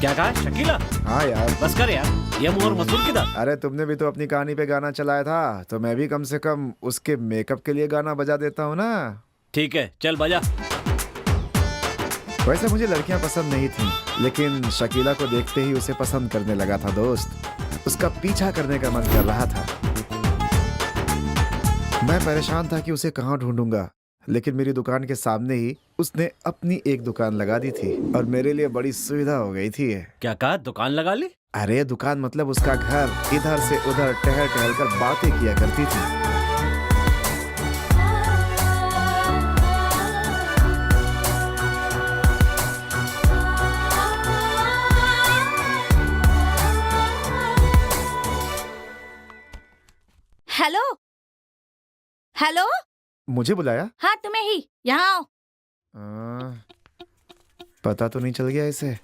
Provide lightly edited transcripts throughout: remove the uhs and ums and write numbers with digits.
क्या कहा शकीला? हाँ यार। बस कर यार, ये मुंह और मसूर किधर? अरे तुमने भी तो अपनी कहानी पे गाना चलाया था, तो मैं भी कम से कम उसके मेकअप के लिए गाना बजा देता हूँ ना। ठीक है चल बजा। वैसे मुझे लड़कियां पसंद नहीं थी, लेकिन शकीला को देखते ही उसे पसंद करने लगा था दोस्त। उसका पीछा करने का मन कर रहा था। मैं परेशान था कि उसे कहाँ ढूंढूंगा, लेकिन मेरी दुकान के सामने ही उसने अपनी एक दुकान लगा दी थी और मेरे लिए बड़ी सुविधा हो गई थी। क्या कहा, दुकान लगा ली? अरे दुकान मतलब उसका घर। इधर से उधर टहल टहल कर बातें किया करती थी। Hello hello. मुझे बुलाया? हाँ तुम्हें ही, यहाँ आओ। पता तो नहीं चल गया इसे?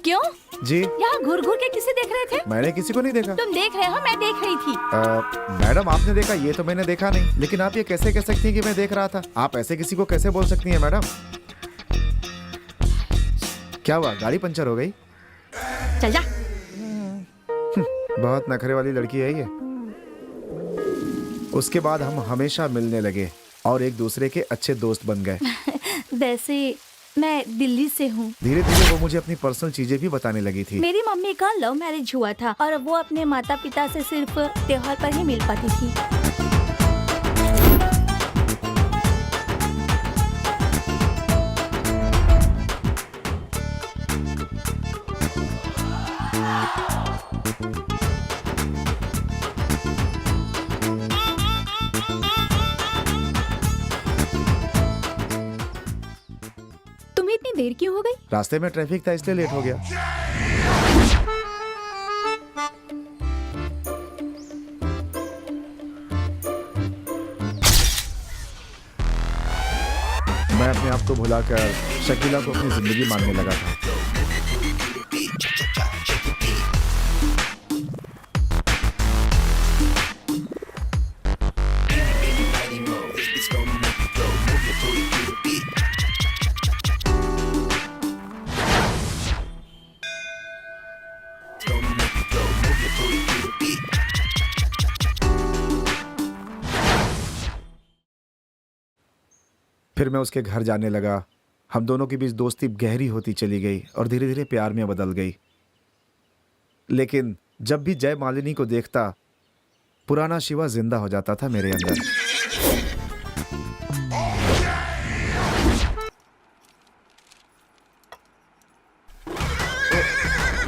क्यों? जी यहाँ घूर घूर के किसे देख रहे थे? मैंने किसी को नहीं देखा। तुम देख रहे हो, मैं देख रही थी। मैडम आपने देखा ये तो मैंने देखा नहीं, लेकिन आप ये कैसे कह सकती हैं कि मैं देख रहा था? आप ऐसे किसी को कैसे बोल सकती हैं मैडम? क्या हुआ, गाड़ी पंचर हो गई? चल जा। बहुत नखरे वाली लड़की है ये। उसके बाद हम हमेशा मिलने लगे और एक दूसरे के अच्छे दोस्त बन गए। वैसे मैं दिल्ली से हूँ। धीरे धीरे वो मुझे अपनी पर्सनल चीजें भी बताने लगी थी। मेरी मम्मी का लव मैरिज हुआ था और वो अपने माता पिता से सिर्फ त्योहार पर ही मिल पाती थी। तुम्हें इतनी देर क्यों हो गई? रास्ते में ट्रैफिक था इसलिए लेट हो गया। मैं अपने आप को भुलाकर शकीला को अपनी जिंदगी मानने लगा था। फिर मैं उसके घर जाने लगा। हम दोनों के बीच दोस्ती गहरी होती चली गई और धीरे धीरे प्यार में बदल गई। लेकिन जब भी जय मालिनी को देखता, पुराना शिवा जिंदा हो जाता था मेरे अंदर।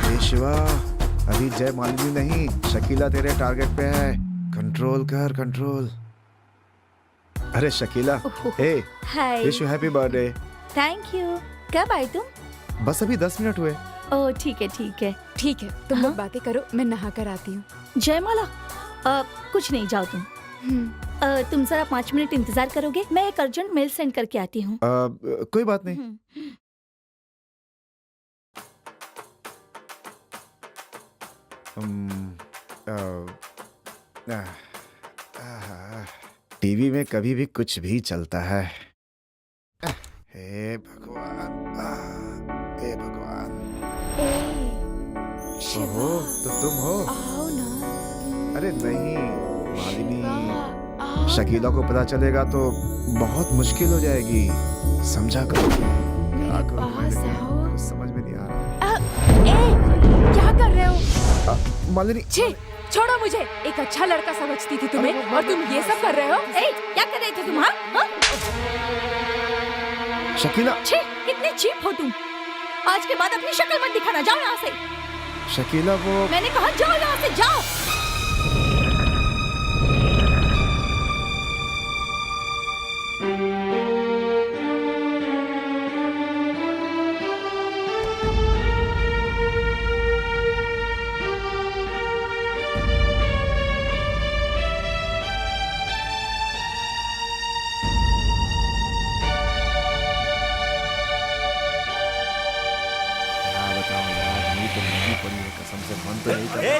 ए शिवा, अभी जय मालिनी नहीं, शकीला तेरे टारगेट पे है। कंट्रोल कर, कंट्रोल। अरे Shakila, hey, hi. Wish you happy birthday. Thank you. कब आई तुम? बस अभी 10 मिनट हुए। ओह ठीक है ठीक है। ठीक है, तुम लोग हाँ? बातें करो, मैं नहा कर आती हूँ। जयमाला, कुछ नहीं, जाओ तुम। तुम जरा 5 मिनट इंतजार करोगे? मैं एक अर्जेंट मेल सेंड करके आती हूँ। कोई बात नहीं। टीवी में कभी भी कुछ भी चलता है। हे भगवान, हे भगवान। ओहो, तो तुम हो? आओ ना। अरे नहीं मालिनी, शकीला को पता चलेगा तो बहुत मुश्किल हो जाएगी। समझा करो। क्या करूं मैं, लेकिन कुछ समझ में नहीं आ रहा। क्या कर रहे हो? मालिनी, छे, छोड़ो मुझे। एक अच्छा लड़का समझती थी तुम्हें और तुम ये सब कर रहे हो। क्या कर रहे थे तुम? हाँ? शकीला। छे, कितने चीप हो तुम। आज के बाद अपनी शक्ल मत दिखाना, जाओ यहाँ से। शकीला वो, मैंने कहा जाओ यहाँ से, जाओ। क्या बताऊं यार, नींद तो नहीं पड़ी है कसम से, मन तो नहीं कर ए,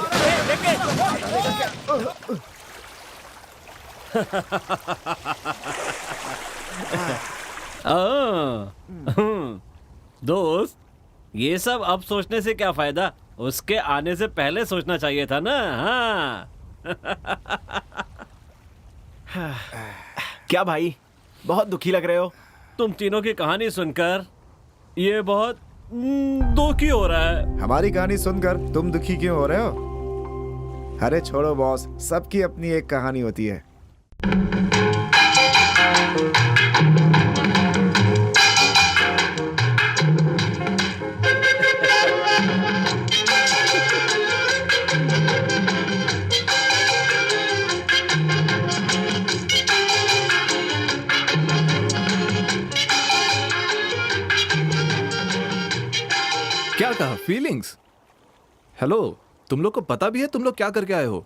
दोस्त, ये सब अब सोचने से क्या फायदा, उसके आने से पहले सोचना चाहिए था ना। हाँ क्या भाई, बहुत दुखी लग रहे हो। तुम तीनों की कहानी सुनकर ये बहुत दुखी हो रहा है। हमारी कहानी सुनकर तुम दुखी क्यों हो रहे हो? अरे छोड़ो बॉस, सबकी अपनी एक कहानी होती है। क्या कहा? फीलिंग्स? हेलो, तुम लोग को पता भी है तुम लोग क्या करके आए हो?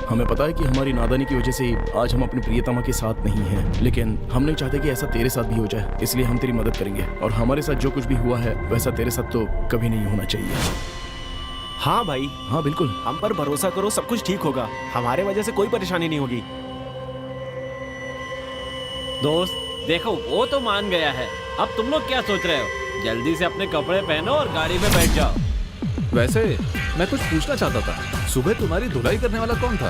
हमें पता है कि हमारी नादानी की वजह से आज हम अपनी प्रियतमा के साथ नहीं हैं, लेकिन हम नहीं चाहते कि ऐसा तेरे साथ भी हो जाए, इसलिए हम तेरी मदद करेंगे और हमारे साथ जो कुछ भी हुआ है वैसा तेरे साथ तो कभी नहीं होना चाहिए। हाँ भाई, हाँ बिल्कुल। हम पर भरोसा करो, सब कुछ ठीक होगा। हमारे वजह से कोई परेशानी नहीं होगी। दोस्त देखो, वो तो मान गया है, अब तुम लोग क्या सोच रहे हो? जल्दी से अपने कपड़े पहनो और गाड़ी में बैठ जाओ। वैसे मैं कुछ पूछना चाहता था, सुबह तुम्हारी धुलाई करने वाला कौन था?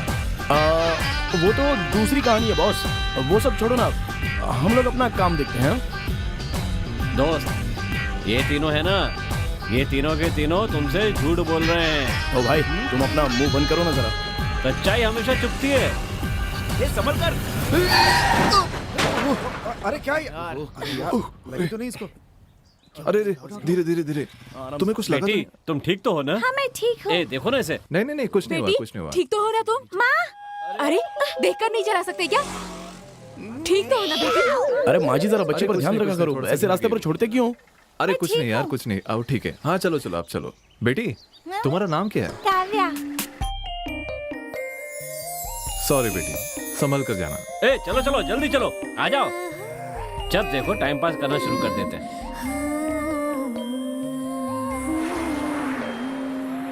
वो तो दूसरी कहानी है बॉस, वो सब छोड़ो ना, हम लोग अपना काम देखते हैं। दोस्त ये तीनों है ना, ये तीनों के तीनों तुमसे झूठ बोल रहे हैं। ओ भाई, तुम अपना मुंह बंद करो ना जरा। सच्चाई हमेशा चुपती है। ये संभल कर। अरे क्या यार, लगी तो नहीं इसको? अरे धीरे धीरे धीरे, तुम्हें कुछ लगा? बेटी तुम ठीक तो हो ना? हाँ मैं ठीक हूँ। ए देखो ना इसे। नहीं नहीं नहीं, कुछ नहीं हुआ, बेटी कुछ नहीं हुआ। ठीक तो हो ना तुम? माँ, अरे देखकर नहीं चला सकते क्या? ठीक तो हो ना बेटी? अरे माँ जी जरा बच्चे अरे पर कुछ ध्यान नहीं, रखा कुछ नहीं, करो, थोड़ा सा ऐसे रास्ते गिर पर छोड़ते क्यों? अरे कुछ नहीं यार, कुछ नहीं, आओ ठीक है। हाँ चलो चलो, आप चलो। बेटी तुम्हारा नाम क्या है? काव्या। सॉरी बेटी, संभल कर जाना। ए चलो चलो जल्दी चलो, आ जाओ। जब देखो टाइम पास करना शुरू कर देते हैं।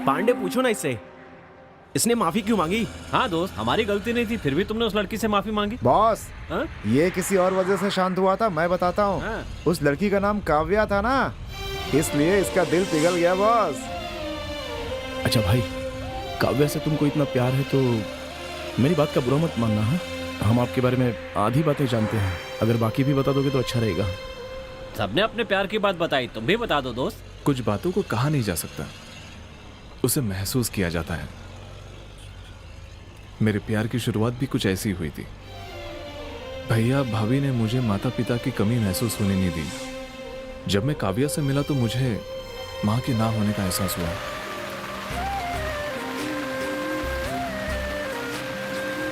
पांडे पूछो ना इससे, इसने माफी क्यों मांगी? हाँ दोस्त, हमारी गलती नहीं थी, फिर भी तुमने उस लड़की से माफी मांगी। बॉस, हाँ? ये किसी और वजह से शांत हुआ था, मैं बताता हूँ। हाँ। उस लड़की का नाम काव्या था ना, इसलिए इसका दिल पिघल गया बॉस। अच्छा भाई, काव्या से तुमको इतना प्यार है तो मेरी बात का बुरा मत मानना। है हम आपके बारे में आधी बातें जानते हैं, अगर बाकी भी बता दोगे तो अच्छा रहेगा। सबने अपने प्यार की बात बताई, तुम भी बता दो दोस्त। कुछ बातों को कहा नहीं जा सकता, उसे महसूस किया जाता है। मेरे प्यार की शुरुआत भी कुछ ऐसी हुई थी। भैया भाभी ने मुझे माता पिता की कमी महसूस होने नहीं दी। जब मैं काव्या से मिला तो मुझे मां के ना होने का एहसास हुआ।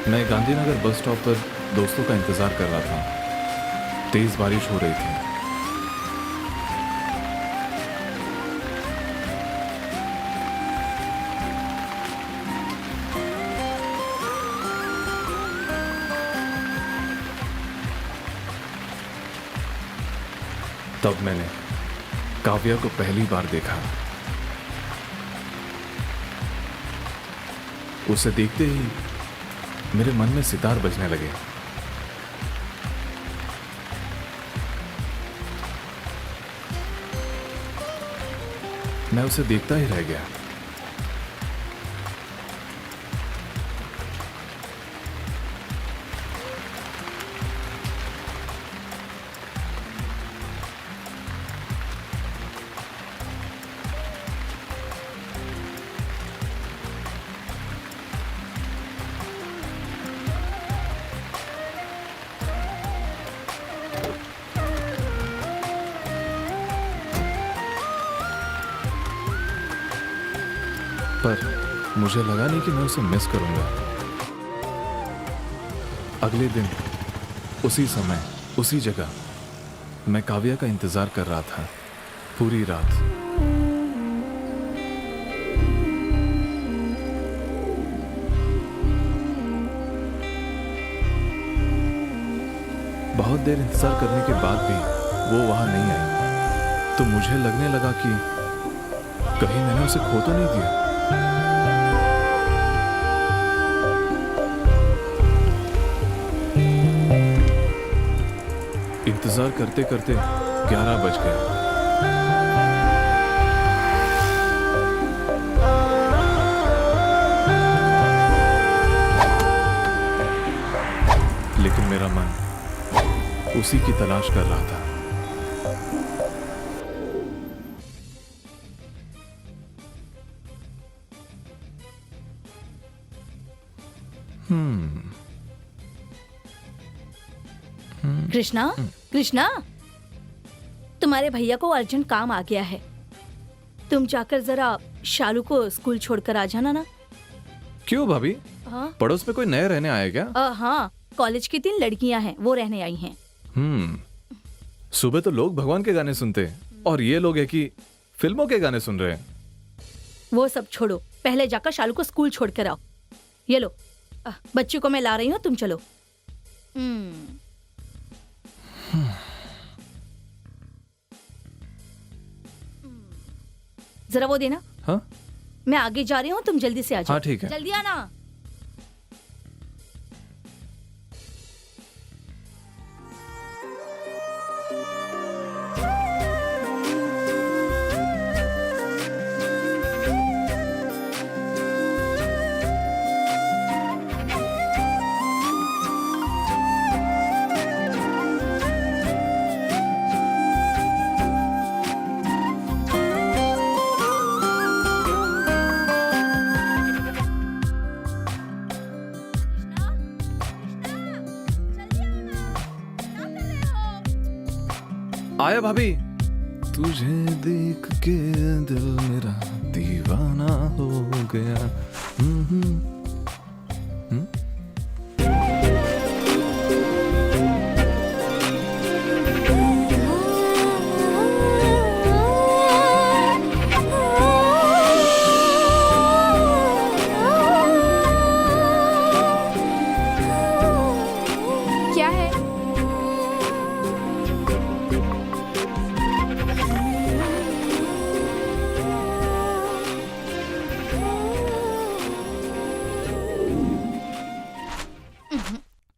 मैं गांधीनगर बस स्टॉप पर दोस्तों का इंतजार कर रहा था। तेज बारिश हो रही थी। तब मैंने काव्या को पहली बार देखा। उसे देखते ही मेरे मन में सितार बजने लगे। मैं उसे देखता ही रह गया। पर मुझे लगा नहीं कि मैं उसे मिस करूंगा। अगले दिन उसी समय उसी जगह मैं काव्या का इंतजार कर रहा था पूरी रात। बहुत देर इंतजार करने के बाद भी वो वहां नहीं आई तो मुझे लगने लगा कि कहीं मैंने उसे खो तो नहीं दिया। इंतजार करते करते 11 बज गए। लेकिन मेरा मन उसी की तलाश कर रहा था। कृष्णा, कृष्णा, तुम्हारे भैया को अर्जेंट काम आ गया है। तुम जाकर जरा शालू को स्कूल छोड़कर आ जाना ना। क्यों भाभी? हाँ पड़ोस में कोई नए रहने आए क्या? हाँ, कॉलेज की 3 लड़कियां हैं, वो रहने आई हैं। सुबह तो लोग भगवान के गाने सुनते हैं और ये लोग है कि फिल्मों के गाने सुन रहे हैं। वो सब छोड़ो, पहले जाकर शालू को स्कूल छोड़कर आओ। ये लो, बच्ची को मैं ला रही हूँ, तुम चलो। जरा वो देना। हाँ मैं आगे जा रही हूँ, तुम जल्दी से आ जाओ। हाँ ठीक है। जल्दी आना। आया भाभी। तुझे देख के दिल मेरा दीवाना हो गया।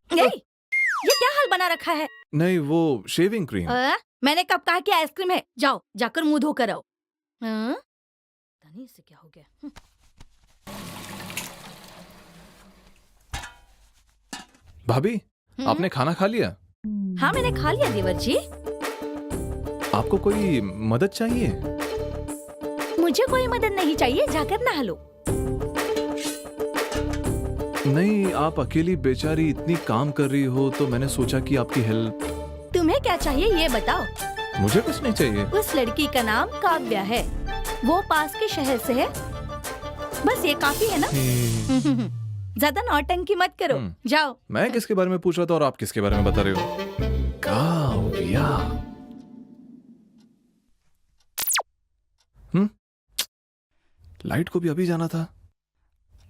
क्या है? ये क्या हाल बना रखा है? नहीं, वो शेविंग क्रीम। मैंने कब कहा कि आइसक्रीम है? जाओ, जाकर मुंह धोकर आओ। पता नहीं इससे क्या हो गया। भाभी, आपने खाना खा लिया? हाँ, मैंने खा लिया देवर जी। आपको कोई मदद चाहिए? मुझे कोई मदद नहीं चाहिए, जाकर नहा लो। नहीं, आप अकेली बेचारी इतनी काम कर रही हो तो मैंने सोचा कि आपकी हेल्प। तुम्हें क्या चाहिए ये बताओ। मुझे कुछ नहीं चाहिए। उस लड़की का नाम काव्या है, वो पास के शहर से है। बस ये काफी है ना? ज्यादा नौटंकी मत करो, जाओ। मैं किसके बारे में पूछ रहा था और आप किसके बारे में बता रहे हो? काव्या। लाइट को भी अभी जाना था।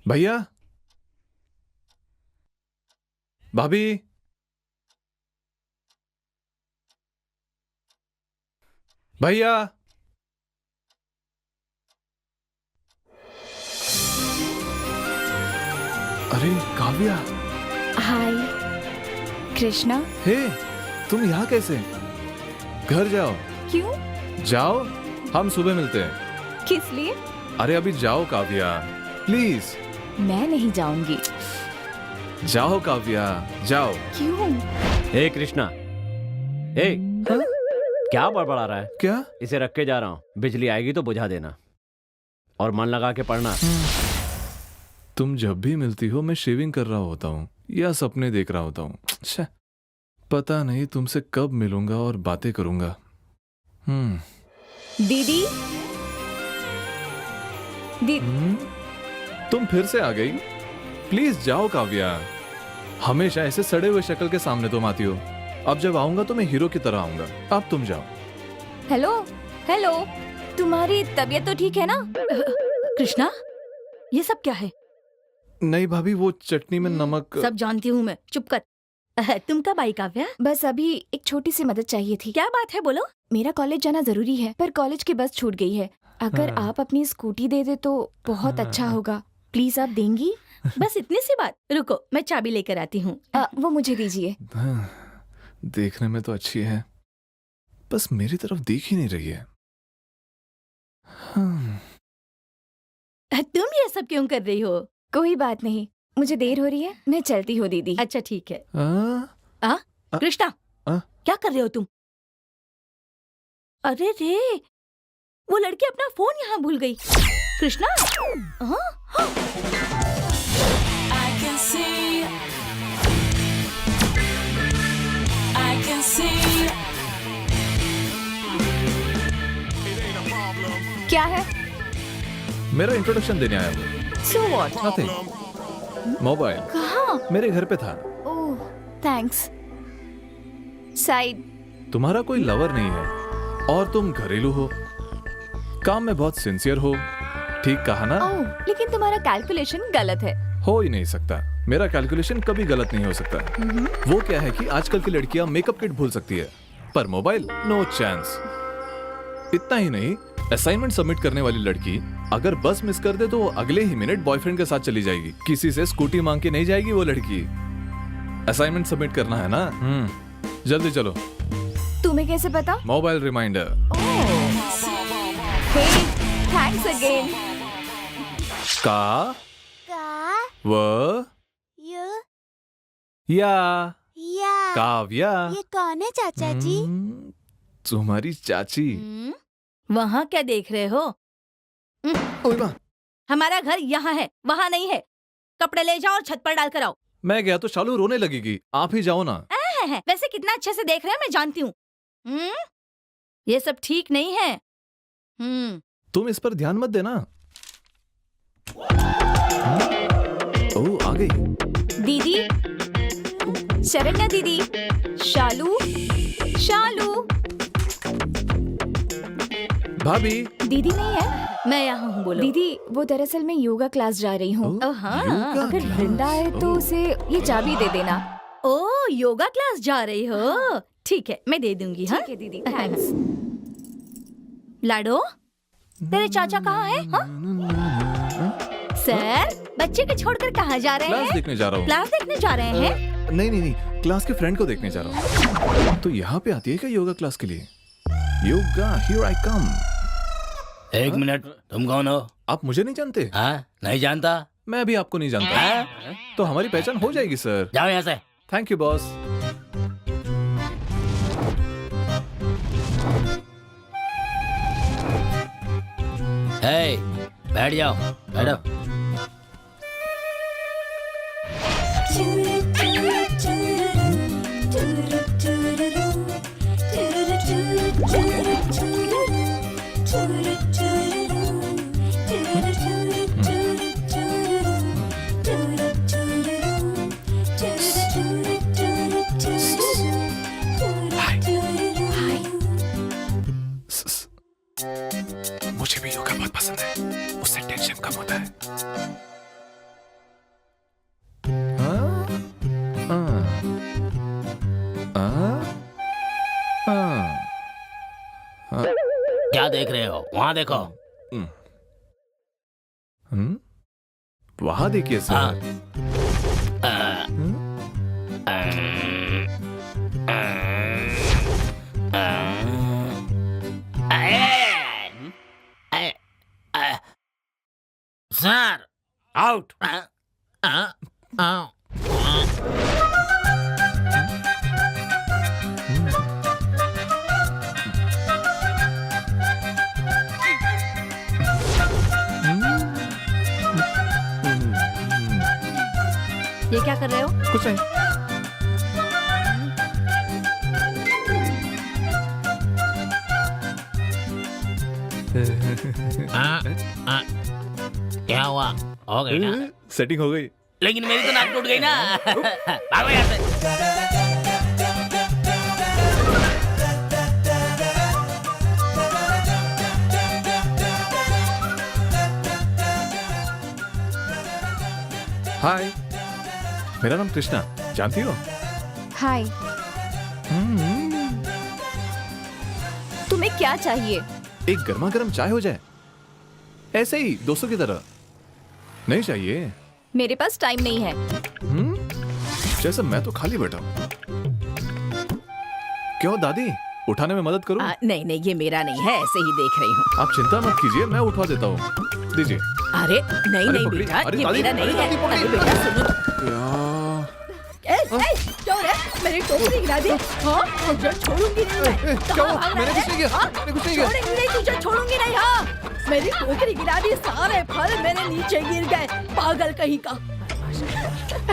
भैया, भाभी, भैया। अरे काव्या। हाय कृष्णा। हे, तुम यहाँ कैसे? घर जाओ। क्यों? जाओ, हम सुबह मिलते हैं। किस लिए? अरे अभी जाओ काव्या, प्लीज। मैं नहीं जाऊंगी। जाओ काव्या, जाओ। क्यों? हे कृष्णा, हे, क्या बड़बड़ा रहा है? क्या? इसे रख के जा रहा हूँ, बिजली आएगी तो बुझा देना और मन लगा के पढ़ना। तुम जब भी मिलती हो मैं शेविंग कर रहा होता हूँ या सपने देख रहा होता हूँ। पता नहीं तुमसे कब मिलूंगा और बातें करूंगा। दीदी, तुम फिर से आ गई? प्लीज जाओ काव्या। हमेशा ऐसे सड़े हुए शक्ल के सामने तुम आती हो। अब जब आऊंगा तो मैं हीरो की तरह आऊंगा। अब तुम जाओ। हेलो हेलो, तुम्हारी तबीयत तो ठीक है ना? कृष्णा, ये सब क्या है? नहीं भाभी, वो चटनी में नमक। सब जानती हूँ मैं, चुप कर। तुम कब आई काव्या? बस अभी एक छोटी सी मदद चाहिए थी। क्या बात है, बोलो। मेरा कॉलेज जाना जरूरी है, पर कॉलेज की बस छूट गई है। अगर आप अपनी स्कूटी दे दे तो बहुत अच्छा होगा। प्लीज आप देंगी? बस इतनी सी बात। रुको, मैं चाबी लेकर आती हूँ। वो मुझे दीजिए। देखने में तो अच्छी है, बस मेरी तरफ देख ही नहीं रही है। तुम ये सब क्यों कर रही हो? कोई बात नहीं, मुझे देर हो रही है, मैं चलती हूँ दीदी। अच्छा ठीक है। आ? कृष्णा, क्या कर रहे हो तुम? अरे रे, वो लड़की अपना फोन यहाँ भूल गई। कृष्णा, क्या है? मेरा इंट्रोडक्शन देने आया हूँ। So what? नथिंग। मोबाइल कहाँ? मेरे घर पे था। ओह, थैंक्स। साइड। तुम्हारा कोई लवर नहीं है और तुम घरेलू हो, काम में बहुत सिंसियर हो। ठीक कहा ना? ओह, लेकिन तुम्हारा कैलकुलेशन गलत है। हो ही नहीं सकता, मेरा कैलकुलेशन कभी गलत नहीं हो सकता। वो क्या है कि आजकल की लड़कियां मेकअप किट भूल सकती है, पर मोबाइल नो चांस। इतना ही नहीं, असाइनमेंट सबमिट करने वाली लड़की अगर बस मिस कर दे तो वो अगले ही मिनट बॉयफ्रेंड के साथ चली जाएगी। किसी से स्कूटी मांग के नहीं जाएगी वो लड़की। असाइनमेंट सबमिट करना है ना? जल्दी चलो। तुम्हें कैसे पता? Mobile reminder. Hey, thanks again. का व या काव्या। ये कौन है चाचा जी? तुम्हारी चाची। वहाँ क्या देख रहे हो? ओए माँ। हमारा घर यहाँ है, वहाँ नहीं है। कपड़े ले जाओ और छत पर डाल कर आओ। मैं गया तो शालू रोने लगेगी, आप ही जाओ ना। वैसे कितना अच्छे से देख रहे हैं, मैं जानती हूँ। ये सब ठीक नहीं है। तुम इस पर ध्यान मत देना। ओह, आ गई दीदी, शरण्या दीदी, शालू, शालू। भाभी। दीदी नहीं है? मैं यहाँ हूँ, बोलो। दीदी, वो दरअसल मैं योगा क्लास जा रही हूँ। हाँ, अगर वृंदा आए तो उसे ये चाबी दे देना। ओ, योगा क्लास जा रही हो? ठीक है, मैं दे दूंगी। हाँ ठीक है दीदी, थैंक्स। लाडो, तेरे चाचा कहाँ है? सर, बच्चे को छोड़कर कहाँ जा रहे क्लास हैं? देखने जा रहा हूँ। क्लास देखने जा रहे हैं? नहीं, क्लास के फ्रेंड को देखने जा रहा हूँ। तो यहाँ पे आती है क्या योगा क्लास के लिए? योगा, हियर आई कम। एक मिनट, तुम कौन हो? आप मुझे नहीं जानते? हाँ, नहीं जानता। मैं भी आपको नहीं जानता। हाँ? तो हमारी पहचान हो जाएगी सर। जाओ यहाँ से। Thank you boss. हे, बैठ जाओ, बैठो। मुझे भी योगा बहुत पसंद है, उससे टेंशन कम होता है। क्या देख रहे हो? वहाँ देखो। वहाँ देखिए सर। Sir, out. ये क्या कर रहे हो? कुछ नहीं। क्या हुआ? हो गई ना? सेटिंग हो गई। लेकिन मेरी तो नाक टूट गई ना। भागो यहाँ से। हाय, मेरा नाम कृष्णा, जानती हो? हाय। तुम्हें क्या चाहिए? एक गर्मा गर्म चाय हो जाए, ऐसे ही दोस्तों की तरह। नहीं चाहिए? मेरे पास टाइम नहीं है। जैसे मैं तो खाली बैठा हूँ। क्यों दादी, उठाने में मदद करूं? नहीं नहीं, ये मेरा नहीं है, ऐसे ही देख रही हूँ। आप चिंता मत कीजिए, मैं उठवा देता हूँ। दीजिए। अरे नहीं अरे नहीं पकड़ी, बेटा, अरे ये दादी, मेरा नहीं अरे है। दादी पकड़ी। अरे बेटा सुनो। क्यों रे? मेरी टोकरी गिरा दी। हाँ, तुझे छोड़ूंगी नहीं मैं। क्या हुआ? मैंने कुछ नहीं किया, मैंने कुछ नहीं किया। छोड़ूंगी नहीं, तुझे छोड़ूंगी नहीं। हाँ, मेरी टोकरी गिरा दी, सारे फल मेरे नीचे गिर गए। पागल कहीं का।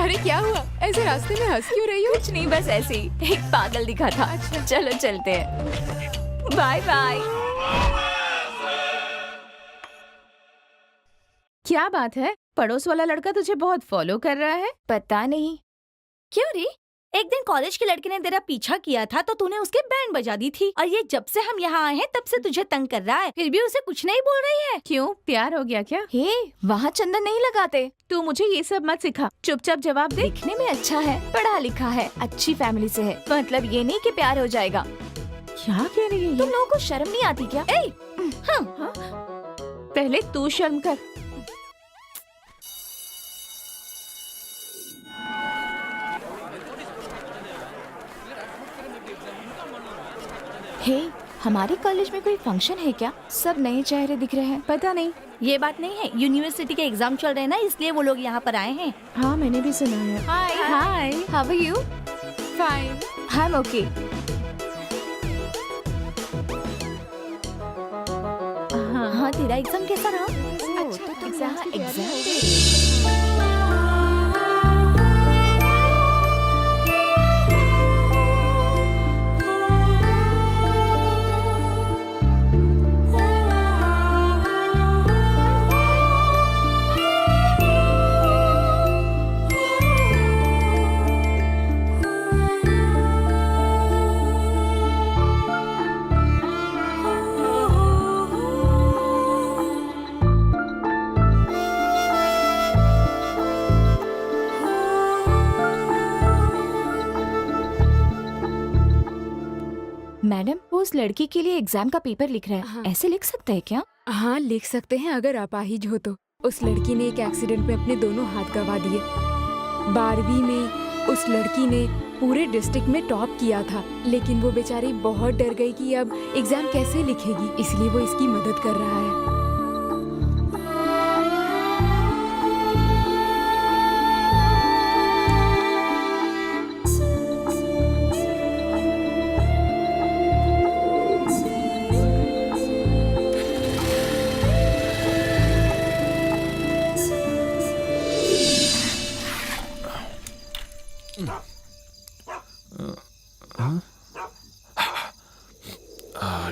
अरे क्या हुआ? ऐसे रास्ते में हंस क्यों रही हो? कुछ नहीं, बस ऐसे ही एक पागल दिखा था। चलो चलते हैं। Bye bye. क्या बात है? पड़ोस वाला लड़का तुझे बहुत फॉलो कर रहा है। पता नहीं। क्यों रे? एक दिन कॉलेज के लड़के ने तेरा पीछा किया था तो तूने उसके बैंड बजा दी थी, और ये जब से हम यहाँ आए हैं तब से तुझे तंग कर रहा है, फिर भी उसे कुछ नहीं बोल रही है। क्यों, प्यार हो गया क्या? हे, वहाँ चंदन नहीं लगाते। तू मुझे ये सब मत सिखा, चुपचाप जवाब दे। दिखने में अच्छा है, पढ़ा लिखा है, अच्छी फैमिली से है, मतलब ये नहीं कि प्यार हो जाएगा। क्या कह रही है? तुम लोगों को शर्म नहीं आती क्या? पहले तू शर्म कर। हे, हमारे कॉलेज में कोई फंक्शन है क्या? सब नए चेहरे दिख रहे हैं। पता नहीं। ये बात नहीं है, यूनिवर्सिटी के एग्जाम चल रहे हैं ना, इसलिए वो लोग यहाँ पर आए हैं। हाँ, मैंने भी सुना है। Hi hi. How are you? Fine. I am okay. हाँ, तेरा एग्जाम कैसा रहा? अच्छा, तो एग्जाम मैडम, वो उस लड़की के लिए एग्जाम का पेपर लिख रहा है। हाँ। ऐसे लिख सकते हैं क्या? हाँ, लिख सकते हैं अगर अपाहिज हो तो। उस लड़की ने एक एक्सीडेंट में अपने दोनों हाथ गंवा दिए। 12वीं में उस लड़की ने पूरे डिस्ट्रिक्ट में टॉप किया था, लेकिन वो बेचारी बहुत डर गई कि अब एग्जाम कैसे लिखेगी, इसलिए वो इसकी मदद कर रहा है।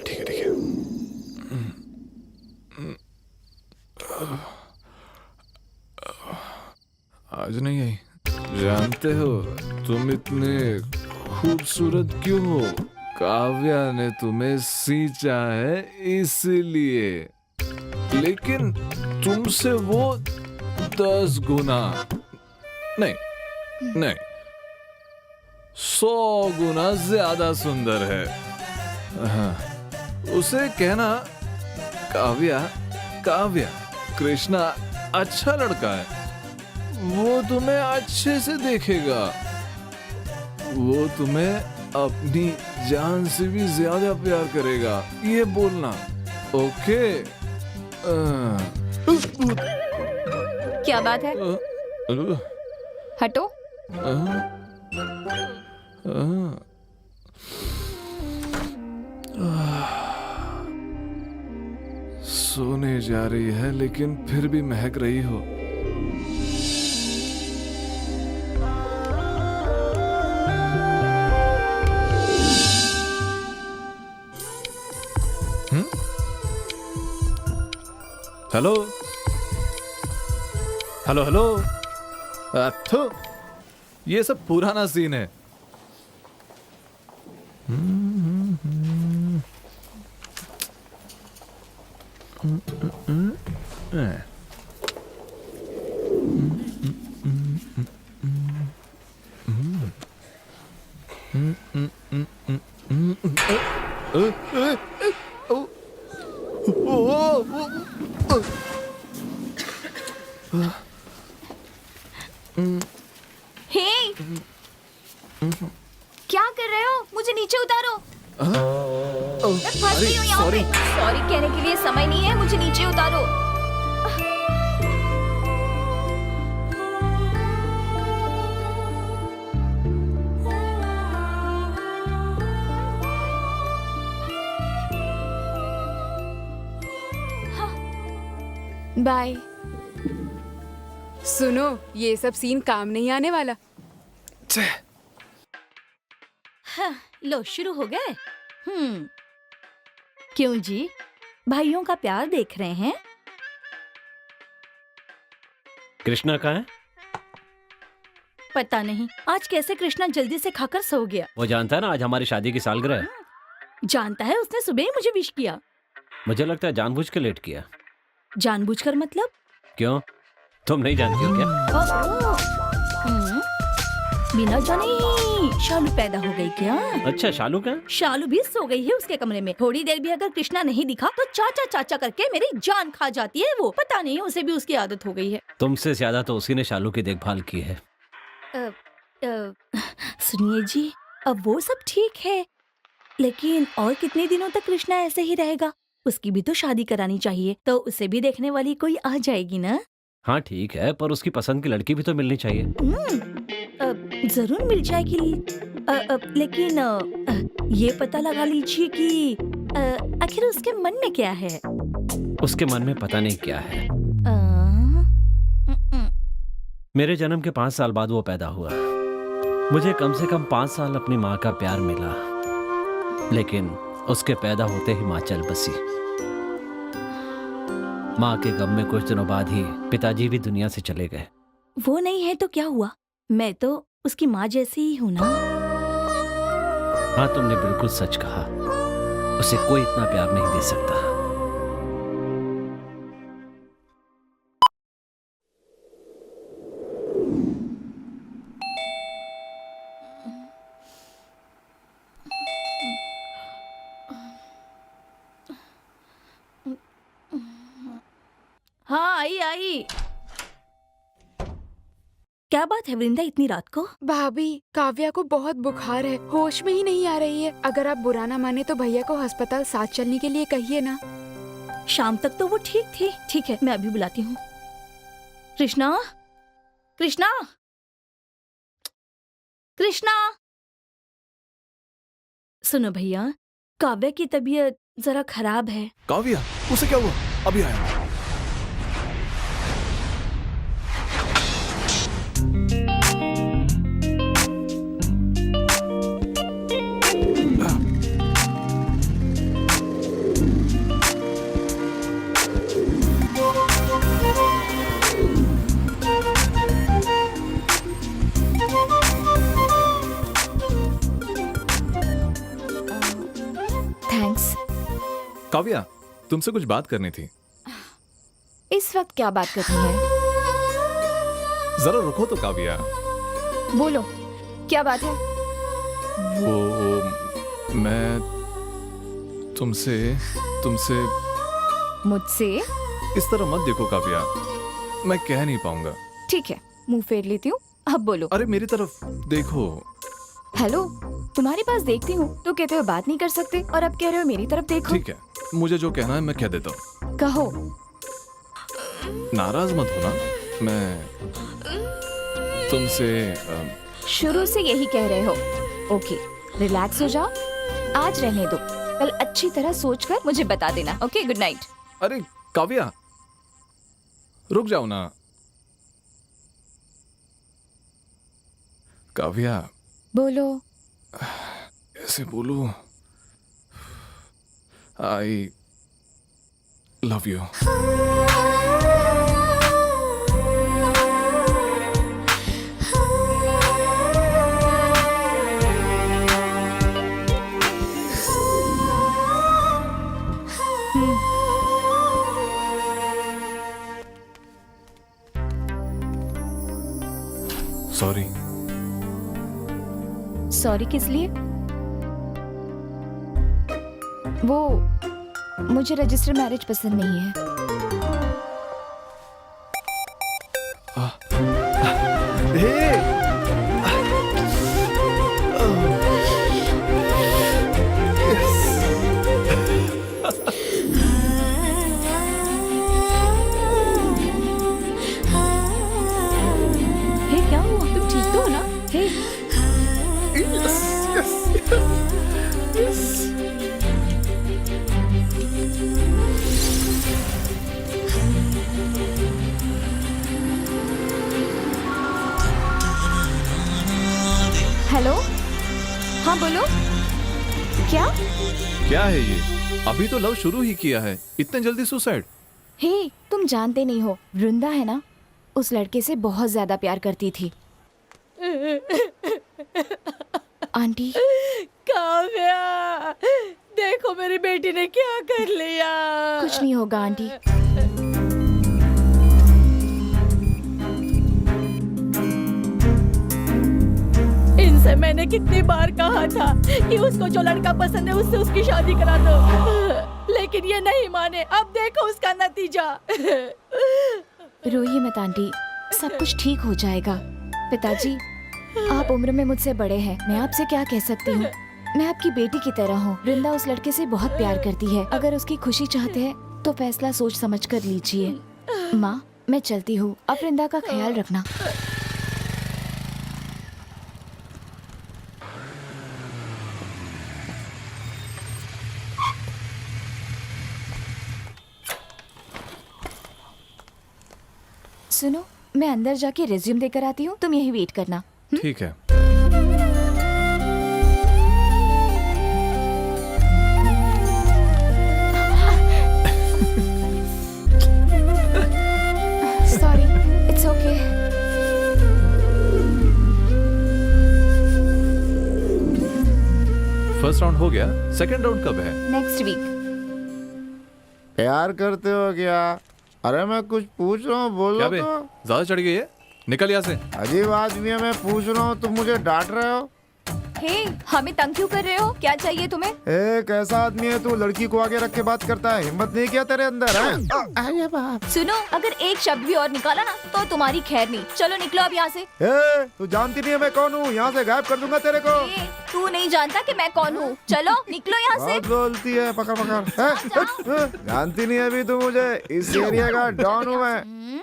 ठीक है, ठीक है। आज नहीं आई। जानते हो तुम इतने खूबसूरत क्यों हो? काव्या ने तुम्हें सींचा है इसलिए, लेकिन तुमसे वो 10 गुना नहीं, 100 गुना ज्यादा सुंदर है। हाँ, उसे कहना काव्या, कृष्णा अच्छा लड़का है, वो तुम्हें अच्छे से देखेगा, वो तुम्हें अपनी जान से भी ज्यादा प्यार करेगा, ये बोलना। ओके? क्या बात है? हटो। सोने जा रही है लेकिन फिर भी महक रही हो। Hello hello hello. अथो, ये सब पुराना सीन है। हे, क्या कर रहे हो? मुझे नीचे उतारो। मैं फंस गई हूँ यहाँ पे। सॉरी कहने के लिए समय नहीं है, मुझे नीचे उतारो। बाय। सुनो, ये सब सीन काम नहीं आने वाला। हाँ, लो शुरू हो गए। क्यों जी, भाइयों का प्यार देख रहे हैं? कृष्णा कहाँ है? पता नहीं आज कैसे कृष्णा जल्दी से खाकर सो गया। वो जानता है ना आज हमारी शादी की सालगिरह है। जानता है, उसने सुबह ही मुझे विश किया। मुझे लगता है जानबूझ के लेट किया। जानबूझकर मतलब? क्यों, तुम नहीं जानती हो क्या? बिना जाने ही शालू पैदा हो गई क्या? अच्छा, शालू क्या? शालू भी सो गई है उसके कमरे में। थोड़ी देर भी अगर कृष्णा नहीं दिखा तो चाचा चाचा करके मेरी जान खा जाती है वो। पता नहीं, उसे भी उसकी आदत हो गई है। तुमसे ज्यादा तो उसी ने शालू की देखभाल की है। सुनिए जी, अब वो सब ठीक है, लेकिन और कितने दिनों तक कृष्णा ऐसे ही रहेगा? उसकी भी तो शादी करानी चाहिए, तो उसे भी देखने वाली कोई आ जाएगी ना? हाँ ठीक है, पर उसकी पसंद की लड़की भी तो मिलनी चाहिए। जरूर मिल जाएगी, लेकिन ये पता लगा लीजिए कि आखिर उसके मन में क्या है। उसके मन में पता नहीं क्या है। मेरे जन्म के 5 साल बाद वो पैदा हुआ। मुझे कम से कम 5 साल अपनी माँ का प्यार मिला, लेकिन उसके पैदा होते ही माँ चल बसी। माँ के गम में कुछ दिनों बाद ही पिताजी भी दुनिया से चले गए। वो नहीं है तो क्या हुआ? मैं तो उसकी माँ जैसी ही हूँ ना। हाँ, तुमने बिल्कुल सच कहा। उसे कोई इतना प्यार नहीं दे सकता। हाँ, आई। क्या बात है वृंदा, इतनी रात को? भाभी, काव्या को बहुत बुखार है, होश में ही नहीं आ रही है। अगर आप बुरा ना माने तो भैया को अस्पताल साथ चलने के लिए कहिए ना। शाम तक तो वो ठीक थी। ठीक है, मैं अभी बुलाती हूँ। कृष्णा, कृष्णा, कृष्णा। सुनो भैया, काव्या की तबीयत जरा खराब है। काव्या, उसे क्या हुआ? अभी आया। थैंक्स। काव्या, तुमसे कुछ बात करनी थी। इस वक्त क्या बात करनी है? जरा रुको तो काव्या। बोलो, क्या बात है? वो मैं तुमसे मुझसे? इस तरह मत देखो काव्या, मैं कह नहीं पाऊंगा। ठीक है, मुंह फेर लेती हूँ, अब बोलो। अरे मेरी तरफ देखो। हेलो, तुम्हारे पास देखती हूँ तो कहते हो बात नहीं कर सकते, और अब कह रहे हो मेरी तरफ देखो। ठीक है, मुझे जो कहना है मैं कह देता हूँ। कहो। नाराज मत होना, मैं तुमसे शुरू से यही कह रहे हो। ओके, रिलैक्स हो जाओ, आज रहने दो, कल अच्छी तरह सोचकर मुझे बता देना। Okay, good night. अरे काव्या, रुक जाओ ना। काव्या, बोलो। कैसे बोलूं? I love you. Sorry. Sorry किस लिए? वो मुझे रजिस्टर मैरिज पसंद नहीं है। हे क्या हुआ? तुम ठीक तो हो ना? हे हेलो, हाँ बोलो। क्या? क्या है ये? अभी तो लव शुरू ही किया है, इतने जल्दी सुसाइड? हे, तुम जानते नहीं हो, वृंदा है ना, उस लड़के से बहुत ज्यादा प्यार करती थी। आंटी, काव्या, देखो मेरी बेटी ने क्या कर लिया। कुछ नहीं होगा आंटी। इनसे मैंने कितनी बार कहा था कि उसको जो लड़का पसंद है उससे उसकी शादी करा दो, लेकिन ये नहीं माने। अब देखो उसका नतीजा। रोइए मत आंटी, सब कुछ ठीक हो जाएगा। पिताजी, आप उम्र में मुझसे बड़े हैं, मैं आपसे क्या कह सकती हूँ। मैं आपकी बेटी की तरह हूँ। वृंदा उस लड़के से बहुत प्यार करती है। अगर उसकी खुशी चाहते हैं तो फैसला सोच समझ कर लीजिए। माँ, मैं चलती हूँ, अब वृंदा का ख्याल रखना। सुनो, मैं अंदर जाके रिज्यूम देकर आती हूँ, तुम यहीं वेट करना। ठीक है। Sorry, it's okay. First round हो गया, सेकंड राउंड कब है? Next week. प्यार करते हो क्या? अरे मैं कुछ पूछ रहा हूँ, बोलो क्या बे, तो। ज्यादा चढ़ गई है? निकल यहाँ से। अजीब आदमी है, मैं पूछ रहा हूँ, तुम मुझे डांट रहे हो। हे, हमें तंग क्यों कर रहे हो? क्या चाहिए तुम्हें? ए, कैसा आदमी है तू? लड़की को आगे रख के बात करता है, हिम्मत नहीं किया तेरे अंदर है? अरे बाप। सुनो, अगर एक शब्द भी और निकाला ना तो तुम्हारी खैर नहीं। चलो निकलो अब यहाँ से। ए, तू जानती नहीं है मैं कौन हूँ? यहाँ से गायब कर दूंगा तेरे को। ए, तू नहीं जानता कि मैं कौन हूँ। चलो निकलो यहाँ से। बहुत बोलती है, पकड़ पकड़। जानती नहीं अभी तू मुझे, इस एरिया का डॉन हूँ मैं।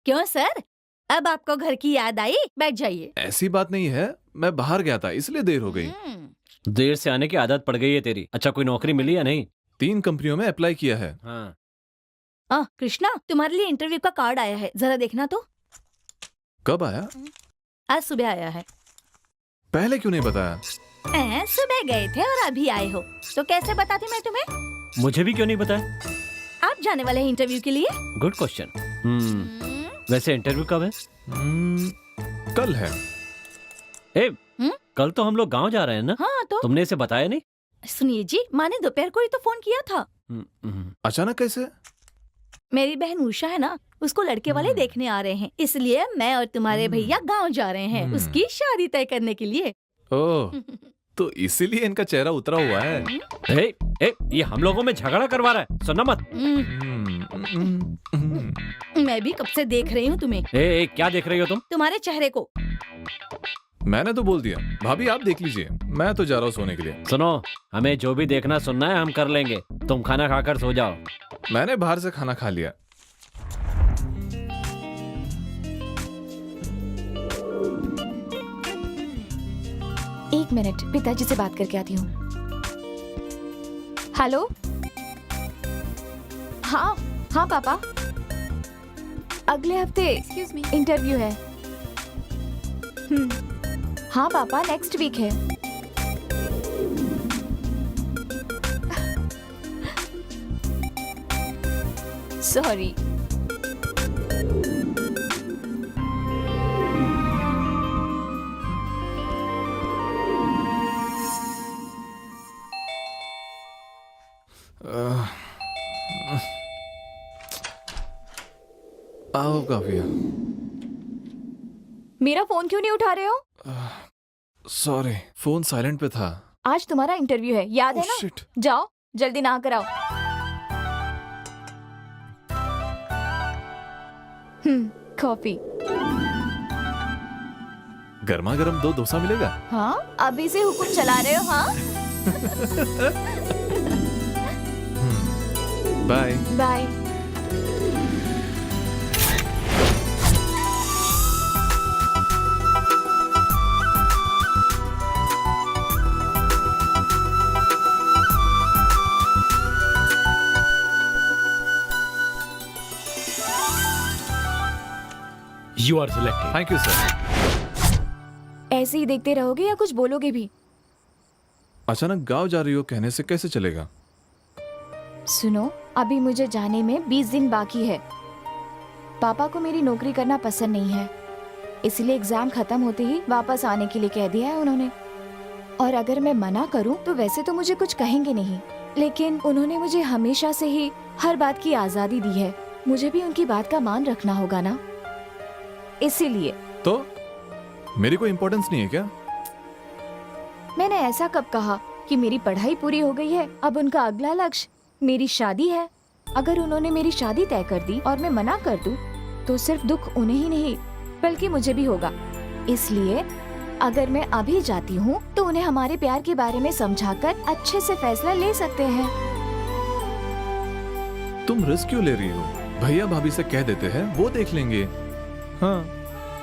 क्यों सर, अब आपको घर की याद आई? बैठ जाइए। ऐसी बात नहीं है, मैं बाहर गया था इसलिए देर हो गई। देर से आने की आदत पड़ गई है तेरी। अच्छा, कोई नौकरी मिली या नहीं? 3 कंपनियों में अप्लाई किया है। हाँ। कृष्णा, तुम्हारे लिए इंटरव्यू का कार्ड आया है, जरा देखना तो। कब आया? आज सुबह आया है। पहले क्यों नहीं बताया? सुबह गए थे और अभी आए हो, तो कैसे बताती मैं तुम्हें? मुझे भी क्यों नहीं बताया? आप जाने वाले हैं इंटरव्यू के लिए? Good question. वैसे इंटरव्यू कब है? कल है। ए, कल तो हम लोग गांव जा रहे हैं ना? हाँ तो तुमने इसे बताया नहीं? सुनिए जी, माँ ने दोपहर को ही तो फोन किया था। अचानक कैसे? मेरी बहन उषा है ना, उसको लड़के वाले देखने आ रहे हैं, इसलिए मैं और तुम्हारे भैया गांव जा रहे हैं उसकी शादी तय करने के लिए। ओह, तो इसीलिए इनका चेहरा उतरा हुआ है। ये हम लोगों में झगड़ा करवा रहा है, सुनना मत। मैं भी कब से देख रही हूँ तुम्हें। क्या देख रही हो तुम? तुम्हारे चेहरे को। मैंने तो बोल दिया। भाभी आप देख लीजिए, मैं तो जा रहा हूँ सोने के लिए। सुनो, हमें जो भी देखना सुनना है हम कर लेंगे, तुम खाना खाकर सो जाओ। मैंने बाहर से खाना खा लिया। एक मिनट, पिताजी से बात करके आती हूँ। हेलो। हाँ हाँ पापा, अगले हफ्ते इंटरव्यू है। हाँ पापा, नेक्स्ट वीक है। सॉरी। आओ काफिया। मेरा फोन क्यों नहीं उठा रहे हो? सॉरी, फोन साइलेंट पे था। आज तुम्हारा इंटरव्यू है, याद है ना? शिट। जाओ जल्दी नहा कर आओ। कॉफी। गर्मा गर्म 2 डोसा मिलेगा? हाँ, अभी से हुक्म चला रहे हो? हाँ। Bye. Bye. You are selected. Thank you sir. ऐसे ही देखते रहोगे या कुछ बोलोगे भी? अचानक गांव जा रही हो कहने से कैसे चलेगा? सुनो, अभी मुझे जाने में 20 दिन बाकी है। पापा को मेरी नौकरी करना पसंद नहीं है, इसलिए एग्जाम खत्म होते ही वापस आने के लिए कह दिया है उन्होंने। और अगर मैं मना करूं तो वैसे तो मुझे कुछ कहेंगे नहीं, लेकिन उन्होंने मुझे हमेशा से ही हर बात की आजादी दी है। मुझे भी उनकी बात का मान रखना होगा ना, इसीलिए। तो मेरी कोई इम्पोर्टेंस नहीं है क्या? मैंने ऐसा कब कहा कि मेरी पढ़ाई पूरी हो गई है, अब उनका अगला लक्ष्य मेरी शादी है। अगर उन्होंने मेरी शादी तय कर दी और मैं मना कर दूं, तो सिर्फ दुख उन्हें ही नहीं बल्कि मुझे भी होगा। इसलिए अगर मैं अभी जाती हूँ तो उन्हें हमारे प्यार के बारे में समझाकर अच्छे से फैसला ले सकते हैं। तुम रिस्क क्यों ले रही हो? भैया भाभी से कह देते हैं, वो देख लेंगे। हाँ।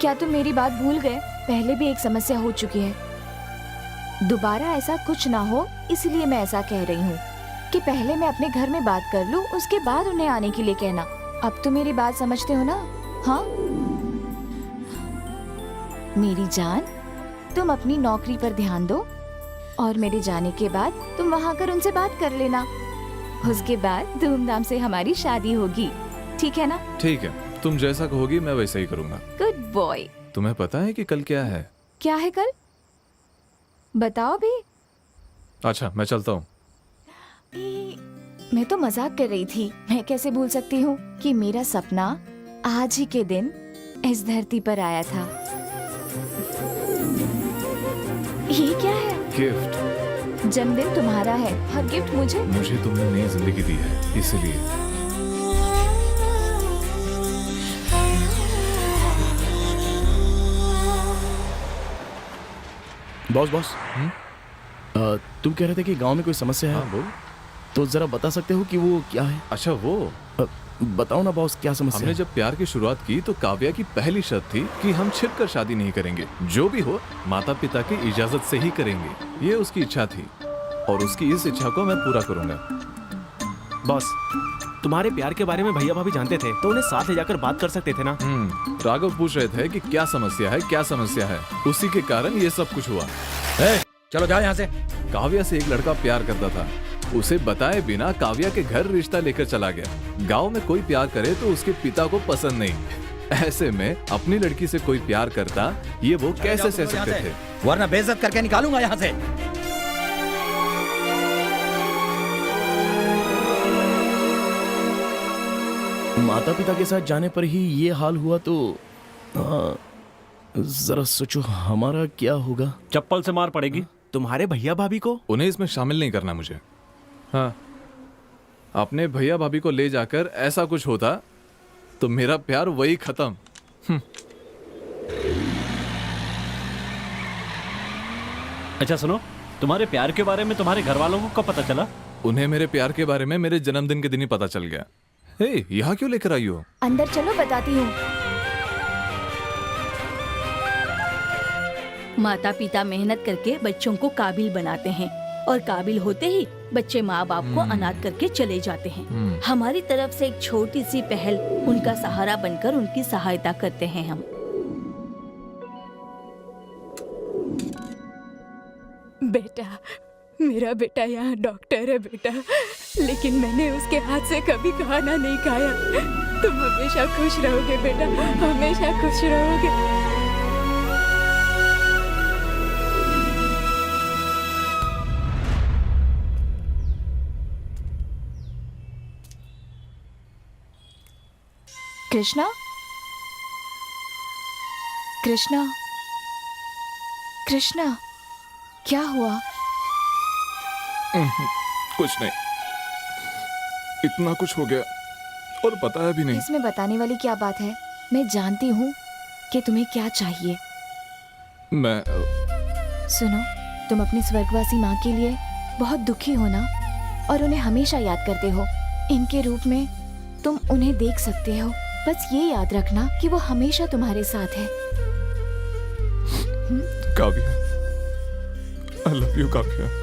क्या तुम मेरी बात भूल गए? पहले भी एक समस्या हो चुकी है। दोबारा ऐसा कुछ ना हो, इसलिए मैं ऐसा कह रही हूँ कि पहले मैं अपने घर में बात कर लूँ, उसके बाद उन्हें आने के लिए कहना। अब तो मेरी बात समझते हो ना? हाँ मेरी जान, तुम अपनी नौकरी पर ध्यान दो और मेरे जाने के बाद तुम वहाँ कर उनसे बात कर लेना। उसके बाद धूमधाम से हमारी शादी होगी, ठीक है ना? ठीक है, तुम जैसा कहोगी मैं वैसा ही करूँगा। Good boy. तुम्हें पता है कि कल क्या है? क्या है कल? बताओ भी। अच्छा, मैं चलता हूँ। मैं तो मजाक कर रही थी। मैं कैसे भूल सकती हूँ कि मेरा सपना आज ही के दिन इस धरती पर आया था। ये क्या है? गिफ्ट। जन्मदिन तुम्हारा है और गिफ्ट मुझे? मुझे तुमने नई जिंदगी दी है, इसलिए। बॉस, तुम कह रहे थे कि गांव में कोई समस्या है। हाँ बोल। तो जरा बता सकते हो कि वो क्या है? अच्छा वो बताओ ना बॉस, क्या समस्या हमने है? जब प्यार की शुरुआत की तो काव्या की पहली शर्त थी कि हम छिपकर शादी नहीं करेंगे, जो भी हो माता पिता की इजाजत से ही करेंगे। ये उसकी इच्छा थी और उसकी इस इच्छा को मैं पूरा करूंगा। बॉस, तुम्हारे प्यार के बारे में भैया भाभी जानते थे तो उन्हें साथ ले जाकर बात कर सकते थे ना। राघव पूछ रहे थे कि क्या समस्या है, क्या समस्या है। उसी के कारण ये सब कुछ हुआ। चलो जाओ यहाँ से। काव्या से एक लड़का प्यार करता था, उसे बताए बिना काव्या के घर रिश्ता लेकर चला गया। गांव में कोई प्यार करे तो उसके पिता को पसंद नहीं। ऐसे में अपनी लड़की से कोई प्यार करता, ये वो कैसे सह सकते थे? वरना बेइज्जत करके निकालूंगा यहाँ से। माता पिता के साथ जाने पर ही ये हाल हुआ तो जरा सोचो हमारा क्या होगा। चप्पल से मार पड़ेगी। तुम्हारे भैया भाभी को उन्हें इसमें शामिल नहीं करना मुझे। हाँ, अपने भैया भाभी को ले जाकर ऐसा कुछ होता तो मेरा प्यार वही खत्म। अच्छा सुनो, तुम्हारे प्यार के बारे में तुम्हारे घर वालों को कब पता चला? उन्हें मेरे प्यार के बारे में मेरे जन्मदिन के दिन ही पता चल गया। हे, यहाँ क्यों लेकर आई हो? अंदर चलो, बताती हूँ। माता पिता मेहनत करके बच्चों को काबिल बनाते हैं और काबिल होते ही बच्चे माँ बाप को अनाथ करके चले जाते हैं। हमारी तरफ से एक छोटी सी पहल उनका सहारा बनकर उनकी सहायता करते हैं हम। बेटा, मेरा बेटा यहाँ डॉक्टर है बेटा, लेकिन मैंने उसके हाथ से कभी खाना नहीं खाया। तुम हमेशा खुश रहोगे बेटा, हमेशा खुश रहोगे। कृष्णा, कृष्णा, कृष्णा, क्या हुआ? कुछ नहीं। इतना कुछ हो गया और बताया भी नहीं। इसमें बताने वाली क्या बात है? मैं जानती हूँ कि तुम्हें क्या चाहिए। मैं सुनो, तुम अपनी स्वर्गवासी माँ के लिए बहुत दुखी हो ना, और उन्हें हमेशा याद करते हो। इनके रूप में तुम उन्हें देख सकते हो। बस ये याद रखना कि वो हमेशा तुम्हारे साथ है। Kavya, I love you Kavya.